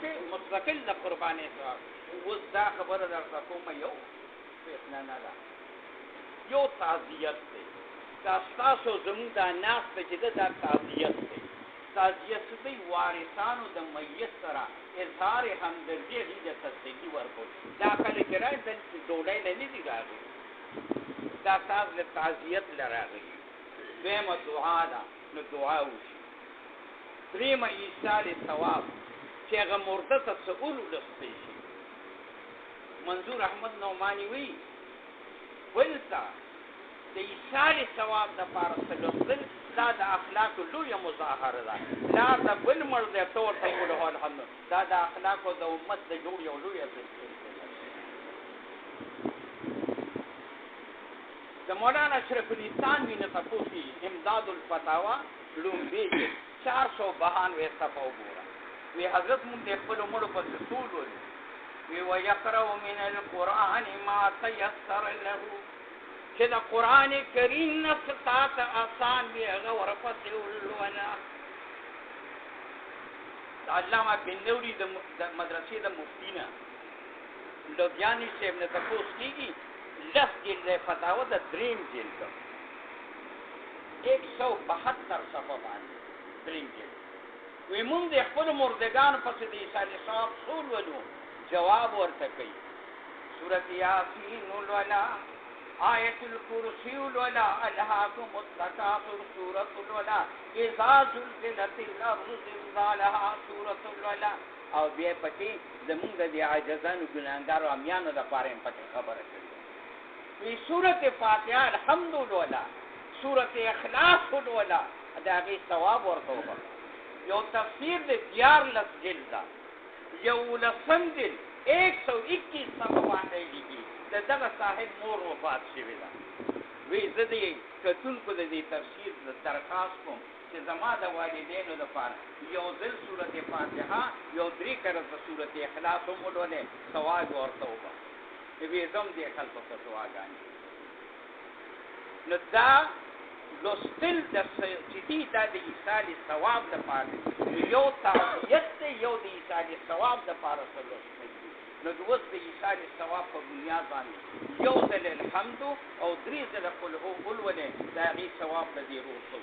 چې مستقل د قربانې ثواب. اوس دا خبره درته کوم یو فتنه نه ده، یو تعزیت دی. دا ستاسو زموږ دا ناست چې ده دا تعزیت دی. تعزیت څه دی؟ وارثانو د میت سره اظهار همدردي هغې د تصدیقي ورکول. دا کله چې راشي دلته ډوډۍ له نه دي راغلي، دا تاسو له تعزیت له راغلي. دویمه دعا ده، نو دعا وشي. دریمه ایصال ثواب چې هغه مرده ته څه ولوستی شي. منظور احمد نعماني وی ولته د ایصال ثواب دپاره څه لوستل دا د اخلاقو لویه مظاهره ده. دا د بل مړ دی ته ورته وله الحمد، دا د اخلاقو د امت د جوړ یو لویه سلسله. د مولانا اشرف علي تھانوي نه تپوس کېږي امداد الفتاوا لومبۍ 492 صفحه وګوره. وی حضرت مونږ د خپلو مړو پسې ټول ولو وی ویقرأ من القرآن ما تیسر له، چې د قرآن کریم نه څه تا ته آسان وي هغه ورپسې ولوله. د علامه بنوري د مدرسې د مفتي نه لودیاني صاحب نه تپوس کېږي 10 جلد فتاوا د دریم جلد 172 صفحه باندې دریم جلد. وی مونږ د خپلو مردگانو پسې د ایصال ثواب څو لولو؟ جواب ورته کوي سورت یاسین الولا، آیت الکرسی الولا، الہاکم التکاثر سورت الولا، اذا زلزلت الارض زلزالها سورت الولا. او بیا پکې زمونږ د عاجزانو ګناهګارو امیانو دپاره هم پکې خبره کوي. وی سورت فاتحه الحمد لله، سورت اخلاص الولا، د هغې ثواب ورته وبخښه. یو تفسیر د 14 جلده، یو لسم جلد 121 صفحه باندې لیکي. د دغه صاحب مور وفات شوې ده. وی زه د کتونکو د دې تفسیر درخواست کوم چې زما د والدینو دپاره یو ځل سورت فاتحه یو 3 کرته سورت اخلاص هم ولولې، ثواب ورته وبخښه. وی زم دې خلکو ته دعاګانې. نو دا لوستل د چې دي دا د ایصال ثواب دپاره یو تعزیت دی، یو د ایصال ثواب دپاره څه لوستل دي. نو د اوس د ایصال ثواب په بنیاد باندې یو ځل الحمد او 3 ځله قل هو ولولې، د هغې ثواب به دې روښو.